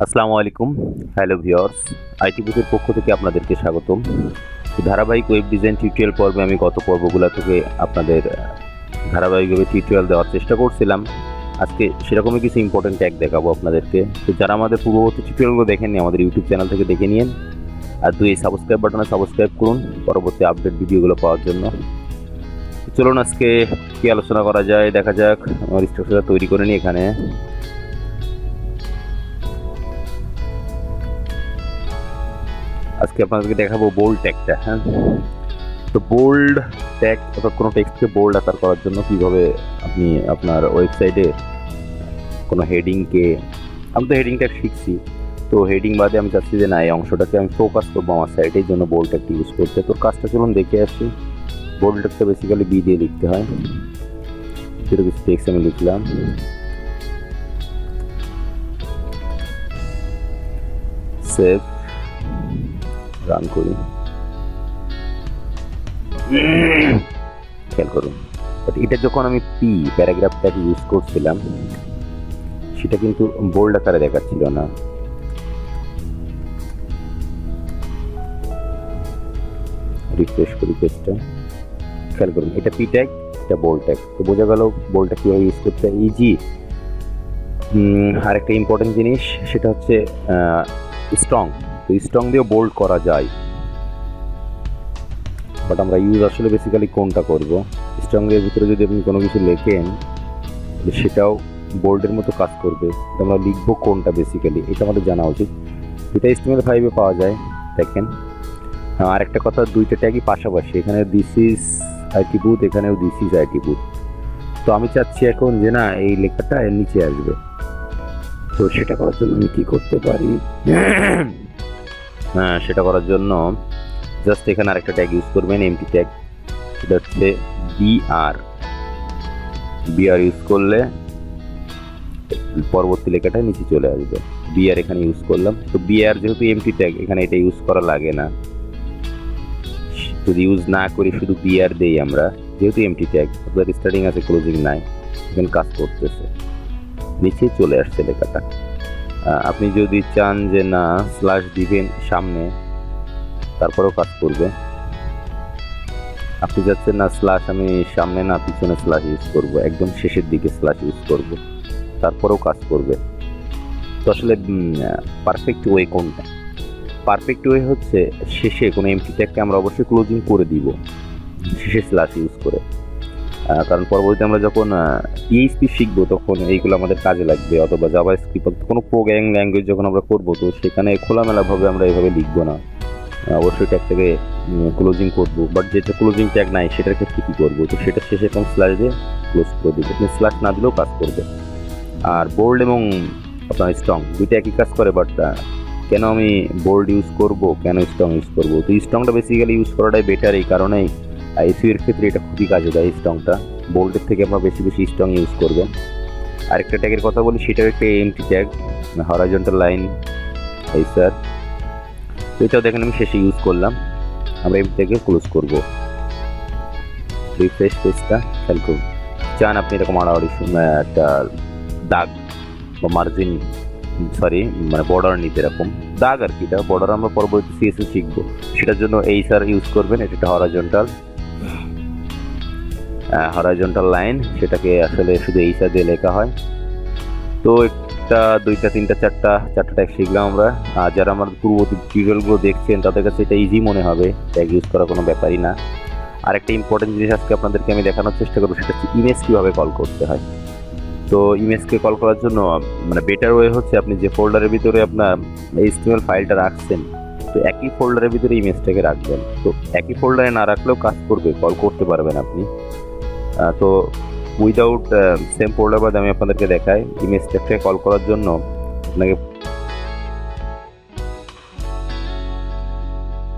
আসসালামু আলাইকুম। Hello viewers, IT বুকের পক্ষ থেকে আপনাদেরকে স্বাগতম। ধারাবাহিক ওয়েব ডিজাইন টিউটোরিয়াল পর্বে আমি গত পর্বগুলো থেকে আপনাদের ধারাবাহিকভাবে টিউটোরিয়াল দেওয়ার চেষ্টা করছিলাম। আজকে সেরকমই কিছু ইম্পর্টেন্ট ট্যাগ দেখাবো আপনাদেরকে। তো যারা আমাদের পূর্ববর্তী টিউটোরিয়ালগুলো দেখেননি আমাদের ইউটিউব চ্যানেল থেকে দেখে নিন, আর এই সাবস্ক্রাইব বাটনে সাবস্ক্রাইব করুন পরবর্তী আপডেট ভিডিওগুলো পাওয়ার জন্য। চলুন আজকে কি আলোচনা করা যায় দেখা যাক। আমার স্ট্রাকচার তৈরি করে নিই। এখানে আজকে আপনাদেরকে দেখাবো বোল্ড ট্যাগটা। হ্যাঁ, তো বোল্ড ট্যাগ অর্থাৎ কোনো টেক্সটকে বোল্ড আকার করার জন্য কিভাবে আপনি আপনার ওয়েবসাইটে কোনো হেডিংকে, আমি তো হেডিং ট্যাগ শিখছি, তো হেডিং বাদে আমি চাচ্ছি যে না এই অংশটাকে আমি ফোকাস করবো আমার সাইটের জন্য বোল্ড ট্যাগটি ইউজ করতে। তো কাজটা চলুন দেখে আসি। বোল্ড ট্যাগটা বেসিক্যালি বি দিয়ে লিখতে হয়। সেটা কিছু টেক্সট আমি লিখলাম, সেভ, রান করি। খেয়াল করুন, এটা যখন আমি প্যারাগ্রাফ ট্যাগ ইউজ করছিলাম সেটা কিন্তু বোল্ড আকারে দেখাচ্ছিল না। রিফ্রেশ করি পেজটা। খেয়াল করুন, এটা পি ট্যাগ, এটা বোল্ড ট্যাগ। তো বোঝা গেল বোল্ড ট্যাগ কীভাবে ইউজ করতে হয়, ইজি। আর একটা ইম্পর্টেন্ট জিনিস সেটা হচ্ছে স্ট্রং। তো স্ট্রং দিয়েও বোল্ড করা যায়, বাট আমরা ইউজ আসলে বেসিক্যালি কোনটা করব। স্ট্রংয়ের ভিতরে যদি আপনি কোনো কিছু লেখেন সেটাও বোল্ডের মতো কাজ করবে। তো আমরা লিখবো কোনটা বেসিক্যালি, এটা আমাদের জানা উচিত। এটা HTML5-এ পাওয়া যায়, দেখেন। আর একটা কথা, দুইটা ট্যাগই পাশাপাশি, এখানে দিস ইজ আইটি বুথ, এখানেও দিস ইজ আইটি বুথ। তো আমি চাচ্ছি এখন যে না এই লেখাটা এর নিচে আসবে। তো সেটা করার জন্য আমি কি করতে পারি? হ্যাঁ, সেটা করার জন্য জাস্ট এখানে আরেকটা ট্যাগ ইউজ করবেন, এমটি ট্যাগ। সেটা হচ্ছে বিআর ইউজ করলে পরবর্তী লেখাটা নিচে চলে আসবে। বিআর এখানে ইউজ করলাম। তো বিআর যেহেতু এমটি ট্যাগ, এখানে এটা ইউজ করা লাগে না। যদি ইউজ না করি শুধু বিআর দেই আমরা, যেহেতু এমটি ট্যাগ, আপনার স্টার্টিং আছে ক্লোজিং নাই, এখানে কাজ করতেছে, নিচে চলে আসছে লেখাটা। আপনি যদি চান যে না স্ল্যাশ দিবেন সামনে, তারপরেও কাজ করবে। আপনি যাচ্ছেন না স্ল্যাশ আমি সামনে না পিছনে স্ল্যাশ ইউজ করব, একদম শেষের দিকে স্ল্যাশ ইউজ করব, তারপরেও কাজ করবে। তো আসলে পারফেক্ট ওয়ে কোনটা? পারফেক্ট ওয়ে হচ্ছে শেষে কোনো এমটি ট্যাগকে আমরা অবশ্যই ক্লোজিং করে দিব শেষে স্ল্যাশ ইউজ করে। কারণ পরবর্তীতে আমরা যখন পিএইচপি শিখবো তখন এইগুলো আমাদের কাজে লাগবে, অথবা জাভাস্ক্রিপ্ট কোনো প্রোগ্রামিং ল্যাঙ্গুয়েজ যখন আমরা করবো, তো সেখানে খোলামেলাভাবে আমরা এভাবে লিখবো না, অবশ্যই ট্যাগটাকে ক্লোজিং করবো। বাট যেটা ক্লোজিং ট্যাগ নাই সেটার ক্ষেত্রে কী করবো? তো সেটা শেষে এখন স্ল্যাশ দিয়ে ক্লোজ করে দেবো, আপনি স্ল্যাশ না দিলেও কাজ করবে। আর বোল্ড এবং আপনার স্ট্রং দুইটা একই কাজ করে, বাট কেন আমি বোল্ড ইউজ করব, কেন স্ট্রং ইউজ করব? তো স্ট্রংটা বেসিক্যালি ইউজ করাটাই বেটার, এই কারণেই এসইও এর ক্ষেত্রে এটা খুবই কাজে দেয়। স্ট্রংটা বোল্ডের থেকে আমরা বেশি স্ট্রং ইউজ করবেন। আরেকটা ট্যাগের কথা বলি, সেটাও একটা এমটি ট্যাগ, হরাইজন্টাল লাইন। এই স্যার, তো এটাও দেখেন আমি শেষে ইউজ করলাম। আমরা এমটি ট্যাগে ক্লোজ করব। রিফ্রেশ পেজটা, খেয়াল করুন। চান আপনি এরকম আড়াআড়ি একটা দাগ বা মার্জিন, সরি মানে বর্ডার নিতে, এরকম দাগ আর কি। এটা বর্ডার আমরা পরবর্তী সিএসএস শিখবো, সেটার জন্য এই স্যার ইউজ করবেন। এটা হরাইজন্টাল লাইন, সেটাকে আসলে শুধু এই স্যার দিয়ে লেখা হয়। তো একটা দুইটা তিনটা চারটা ট্যাগ শিখলাম আমরা। আর যারা আমার পূর্ববর্তী টিউটোরিয়ালগুলো দেখছেন তাদের কাছে এটা ইজি মনে হবে, ট্যাগ ইউজ করা কোনো ব্যাপারই না। আর একটা ইম্পর্টেন্ট জিনিস আজকে আপনাদেরকে আমি দেখানোর চেষ্টা করবো, সেটা হচ্ছে ইমেজ কীভাবে কল করতে হয়। তো ইমেজকে কল করার জন্য মানে বেটার ওয়ে হচ্ছে আপনি যে ফোল্ডারের ভিতরে আপনার HTML ফাইলটা রাখছেন, তো একই ফোল্ডারের ভিতরে ইমেজটাকে রাখবেন। তো একই ফোল্ডারে না রাখলেও কাজ করবে, কল করতে পারবেন আপনি। তো উইদাউট সেম ফোল্ডার বাদ আমি আপনাদেরকে দেখাই, ইমেজটাকে কল করার জন্য আপনাকে